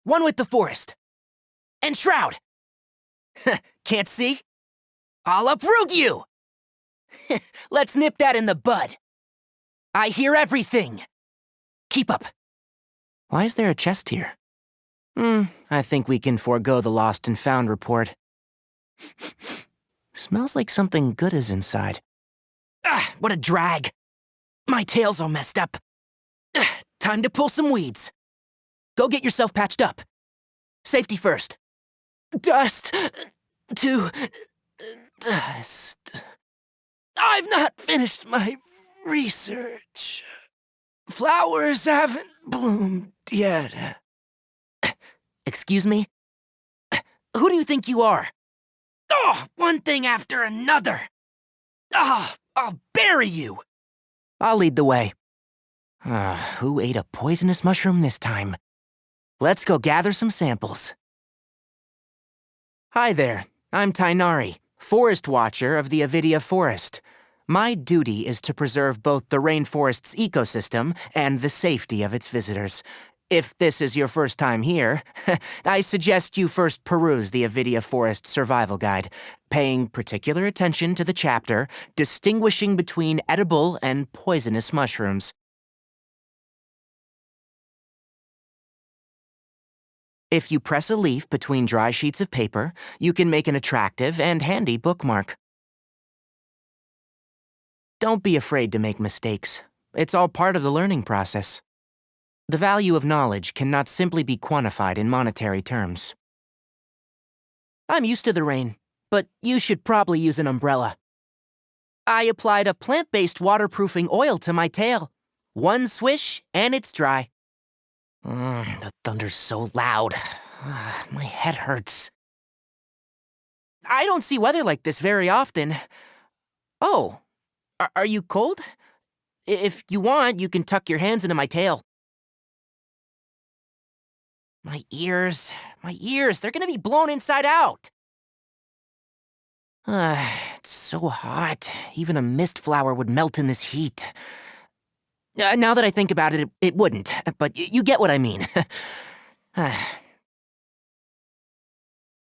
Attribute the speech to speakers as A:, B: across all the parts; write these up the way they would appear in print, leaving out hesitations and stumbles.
A: One with the forest. And Shroud! Can't see? I'll uproot you! Let's nip that in the bud. I hear everything. Keep up. Why is there a chest here? I think we can forego the lost and found report. Smells like something good is inside. What a drag. My tail's all messed up. Time to pull some weeds. Go get yourself patched up. Safety first. Dust to dust. I've not finished my research. Flowers haven't bloomed yet. Excuse me? Who do you think you are? Oh, one thing after another. I'll bury you. I'll lead the way. Who ate a poisonous mushroom this time? Let's go gather some samples. Hi there, I'm Tighnari, Forest Watcher of the Avidia Forest. My duty is to preserve both the rainforest's ecosystem and the safety of its visitors. If this is your first time here, I suggest you first peruse the Avidia Forest Survival Guide, paying particular attention to the chapter distinguishing between edible and poisonous mushrooms. If you press a leaf between dry sheets of paper, you can make an attractive and handy bookmark. Don't be afraid to make mistakes. It's all part of the learning process. The value of knowledge cannot simply be quantified in monetary terms. I'm used to the rain, but you should probably use an umbrella. I applied a plant-based waterproofing oil to my tail. One swish, and it's dry. The thunder's so loud. My head hurts. I don't see weather like this very often. Oh, are you cold? If you want, you can tuck your hands into my tail. My ears, they're gonna be blown inside out. It's so hot. Even a mist flower would melt in this heat. Now that I think about it, it wouldn't, but you get what I mean.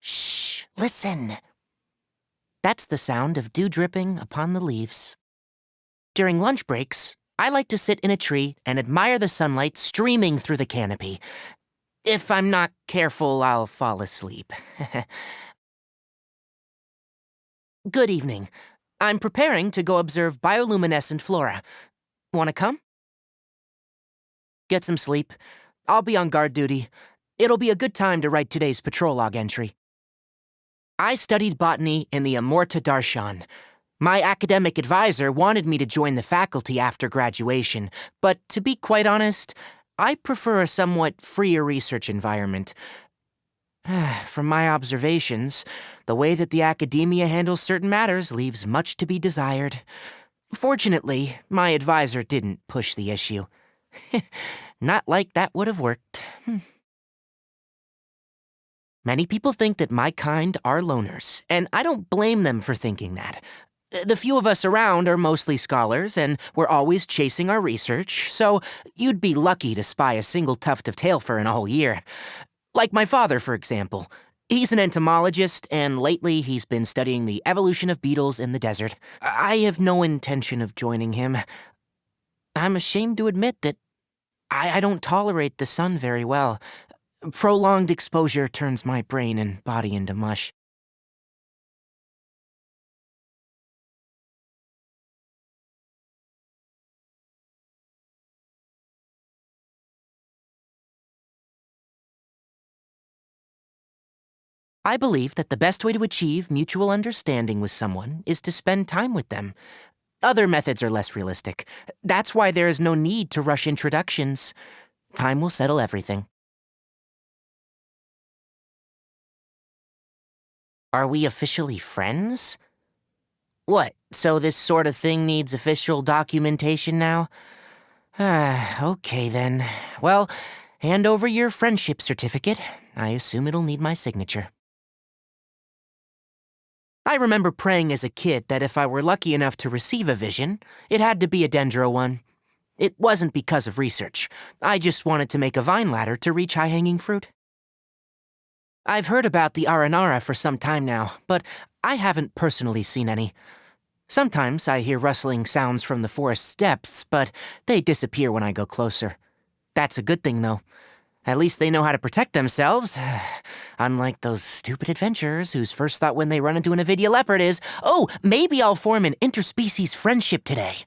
A: Shh, listen. That's the sound of dew dripping upon the leaves. During lunch breaks, I like to sit in a tree and admire the sunlight streaming through the canopy. If I'm not careful, I'll fall asleep. Good evening. I'm preparing to go observe bioluminescent flora. Wanna come? Get some sleep. I'll be on guard duty. It'll be a good time to write today's patrol log entry. I studied botany in the Amorta Darshan. My academic advisor wanted me to join the faculty after graduation, but to be quite honest, I prefer a somewhat freer research environment. From my observations, the way that the academia handles certain matters leaves much to be desired. Fortunately, my advisor didn't push the issue. Not like that would have worked. Many people think that my kind are loners, and I don't blame them for thinking that. The few of us around are mostly scholars, and we're always chasing our research, so you'd be lucky to spy a single tuft of tail fur in a whole year. Like my father, for example. He's an entomologist, and lately he's been studying the evolution of beetles in the desert. I have no intention of joining him. I'm ashamed to admit that I don't tolerate the sun very well. Prolonged exposure turns my brain and body into mush. I believe that the best way to achieve mutual understanding with someone is to spend time with them. Other methods are less realistic. That's why there is no need to rush introductions. Time will settle everything. Are we officially friends? What, so this sort of thing needs official documentation now? Okay then. Well, hand over your friendship certificate. I assume it'll need my signature. I remember praying as a kid that if I were lucky enough to receive a vision, it had to be a dendro one. It wasn't because of research. I just wanted to make a vine ladder to reach high-hanging fruit. I've heard about the Aranara for some time now, but I haven't personally seen any. Sometimes I hear rustling sounds from the forest's depths, but they disappear when I go closer. That's a good thing, though. At least they know how to protect themselves. Unlike those stupid adventurers whose first thought when they run into an Avidia leopard is, oh, maybe I'll form an interspecies friendship today.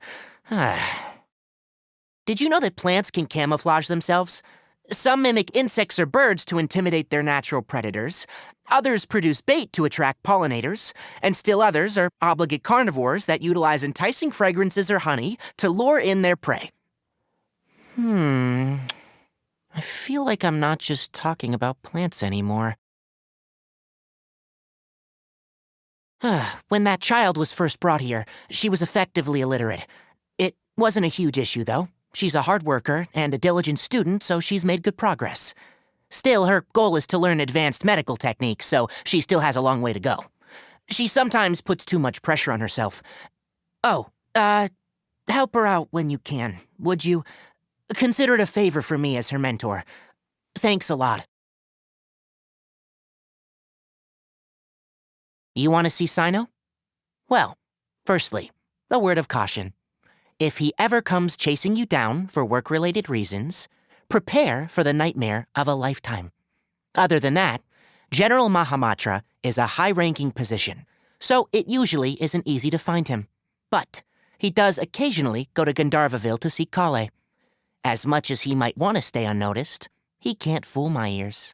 A: Did you know that plants can camouflage themselves? Some mimic insects or birds to intimidate their natural predators. Others produce bait to attract pollinators. And still others are obligate carnivores that utilize enticing fragrances or honey to lure in their prey. I feel like I'm not just talking about plants anymore. When that child was first brought here, she was effectively illiterate. It wasn't a huge issue, though. She's a hard worker and a diligent student, so she's made good progress. Still, her goal is to learn advanced medical techniques, so she still has a long way to go. She sometimes puts too much pressure on herself. Oh, help her out when you can, would you? Consider it a favor for me as her mentor. Thanks a lot. You want to see Sino? Well, firstly, a word of caution. If he ever comes chasing you down for work-related reasons, prepare for the nightmare of a lifetime. Other than that, General Mahamatra is a high-ranking position, so it usually isn't easy to find him. But he does occasionally go to Gandharvaville to see Kale. As much as he might want to stay unnoticed, he can't fool my ears.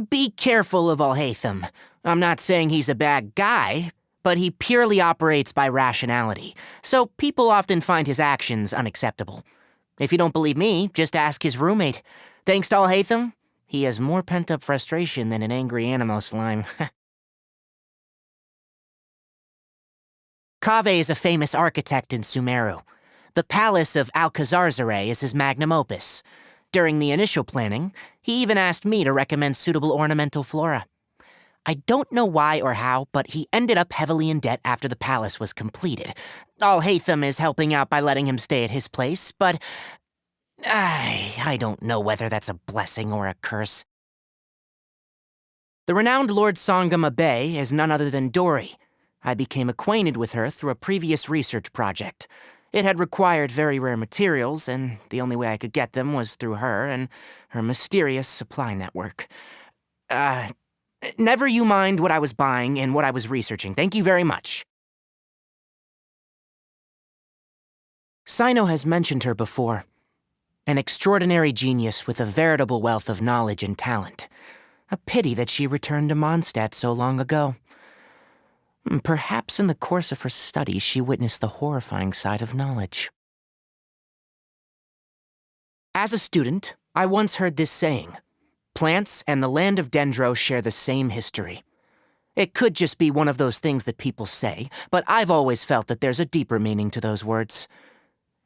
A: Be careful of Alhaitham. I'm not saying he's a bad guy, but he purely operates by rationality, so people often find his actions unacceptable. If you don't believe me, just ask his roommate. Thanks to Alhaitham, he has more pent-up frustration than an angry animo slime. Kaveh is a famous architect in Sumeru. The palace of Alcazarzaray is his magnum opus. During the initial planning, he even asked me to recommend suitable ornamental flora. I don't know why or how, but he ended up heavily in debt after the palace was completed. Alhaitham is helping out by letting him stay at his place, but I don't know whether that's a blessing or a curse. The renowned Lord Sangama Bey is none other than Dory. I became acquainted with her through a previous research project. It had required very rare materials, and the only way I could get them was through her and her mysterious supply network. Never you mind what I was buying and what I was researching. Thank you very much. Sino has mentioned her before. An extraordinary genius with a veritable wealth of knowledge and talent. A pity that she returned to Mondstadt so long ago. Perhaps in the course of her studies she witnessed the horrifying side of knowledge. As a student, I once heard this saying. Plants and the land of Dendro share the same history. It could just be one of those things that people say, but I've always felt that there's a deeper meaning to those words.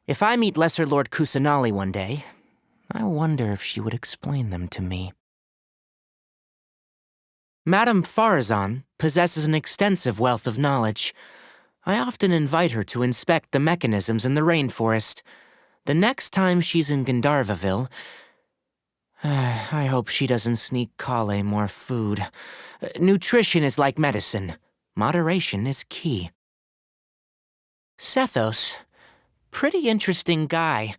A: If I meet Lesser Lord Kusanali one day, I wonder if she would explain them to me. Madame Farazan possesses an extensive wealth of knowledge. I often invite her to inspect the mechanisms in the rainforest. The next time she's in Gandharvaville, I hope she doesn't sneak Kale more food. Nutrition is like medicine. Moderation is key. Sethos. Pretty interesting guy.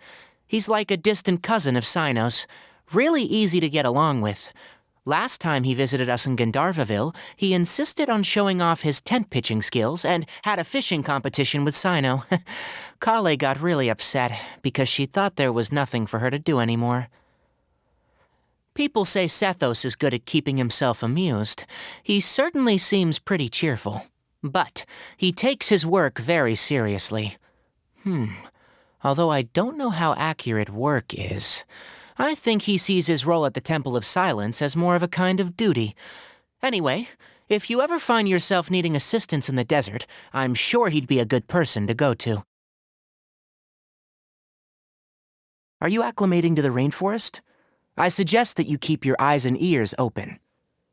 A: He's like a distant cousin of Sino's. Really easy to get along with. Last time he visited us in Gandharvaville, he insisted on showing off his tent pitching skills and had a fishing competition with Sino. Kale got really upset because she thought there was nothing for her to do anymore. People say Sethos is good at keeping himself amused. He certainly seems pretty cheerful. But he takes his work very seriously. Although I don't know how accurate work is. I think he sees his role at the Temple of Silence as more of a kind of duty. Anyway, if you ever find yourself needing assistance in the desert, I'm sure he'd be a good person to go to. Are you acclimating to the rainforest? I suggest that you keep your eyes and ears open.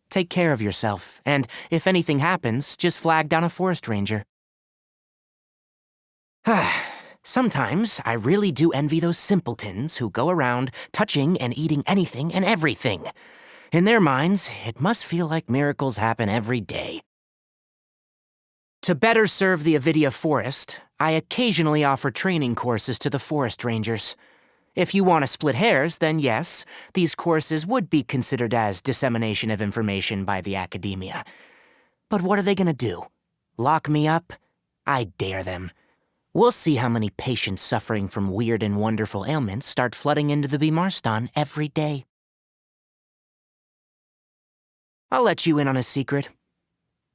A: Take care of yourself, and if anything happens, just flag down a forest ranger. Sometimes I really do envy those simpletons who go around touching and eating anything and everything. In their minds, it must feel like miracles happen every day. To better serve the Avidia Forest, I occasionally offer training courses to the forest rangers. If you want to split hairs, then yes, these courses would be considered as dissemination of information by the academia. But what are they going to do? Lock me up? I dare them. We'll see how many patients suffering from weird and wonderful ailments start flooding into the Bimarstan every day. I'll let you in on a secret.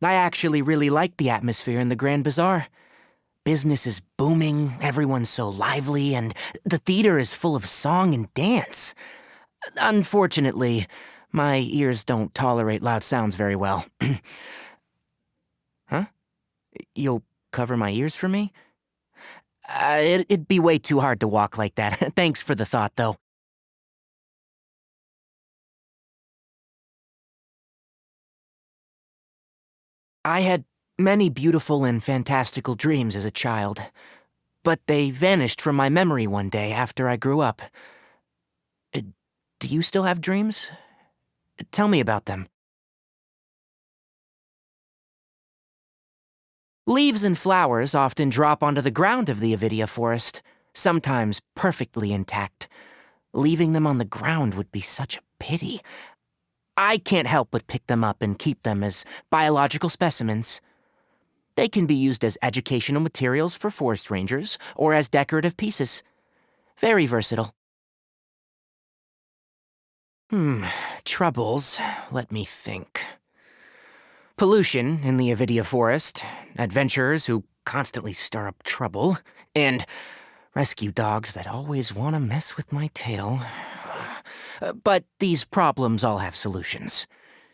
A: I actually really like the atmosphere in the Grand Bazaar. Business is booming, everyone's so lively, and the theater is full of song and dance. Unfortunately, my ears don't tolerate loud sounds very well. Huh? You'll cover my ears for me? It'd be way too hard to walk like that. Thanks for the thought, though. I had many beautiful and fantastical dreams as a child, but they vanished from my memory one day after I grew up. Do you still have dreams? Tell me about them. Leaves and flowers often drop onto the ground of the Avidia forest, sometimes perfectly intact. Leaving them on the ground would be such a pity. I can't help but pick them up and keep them as biological specimens. They can be used as educational materials for forest rangers or as decorative pieces. Very versatile. Troubles. Let me think. Pollution in the Avidia forest, adventurers who constantly stir up trouble, and rescue dogs that always want to mess with my tail. But these problems all have solutions.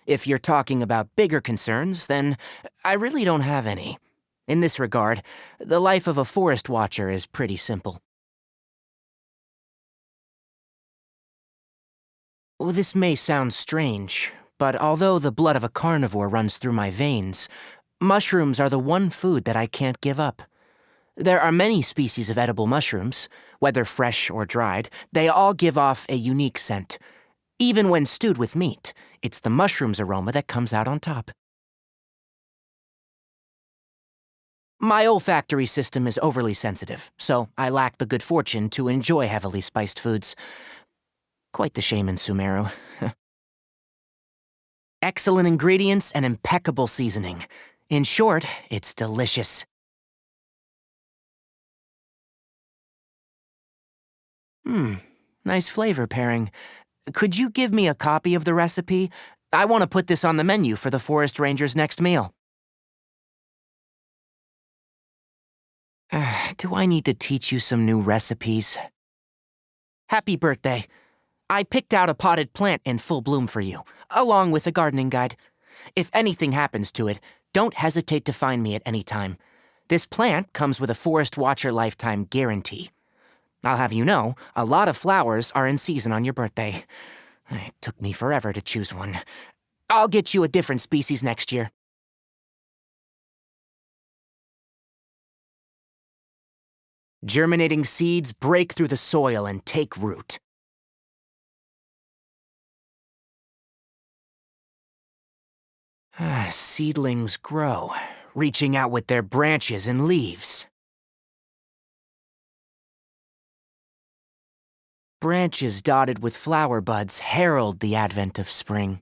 A: If you're talking about bigger concerns, then I really don't have any. In this regard, the life of a forest watcher is pretty simple. Well, this may sound strange, but although the blood of a carnivore runs through my veins, mushrooms are the one food that I can't give up. There are many species of edible mushrooms, whether fresh or dried. They all give off a unique scent. Even when stewed with meat, it's the mushroom's aroma that comes out on top. My olfactory system is overly sensitive, so I lack the good fortune to enjoy heavily spiced foods. Quite the shame in Sumeru. Excellent ingredients and impeccable seasoning. In short, it's delicious. Nice flavor pairing. Could you give me a copy of the recipe? I want to put this on the menu for the Forest Ranger's next meal. Do I need to teach you some new recipes? Happy birthday. I picked out a potted plant in full bloom for you, along with a gardening guide. If anything happens to it, don't hesitate to find me at any time. This plant comes with a Forest Watcher lifetime guarantee. I'll have you know, a lot of flowers are in season on your birthday. It took me forever to choose one. I'll get you a different species next year. Germinating seeds break through the soil and take root. Seedlings grow, reaching out with their branches and leaves. Branches dotted with flower buds herald the advent of spring.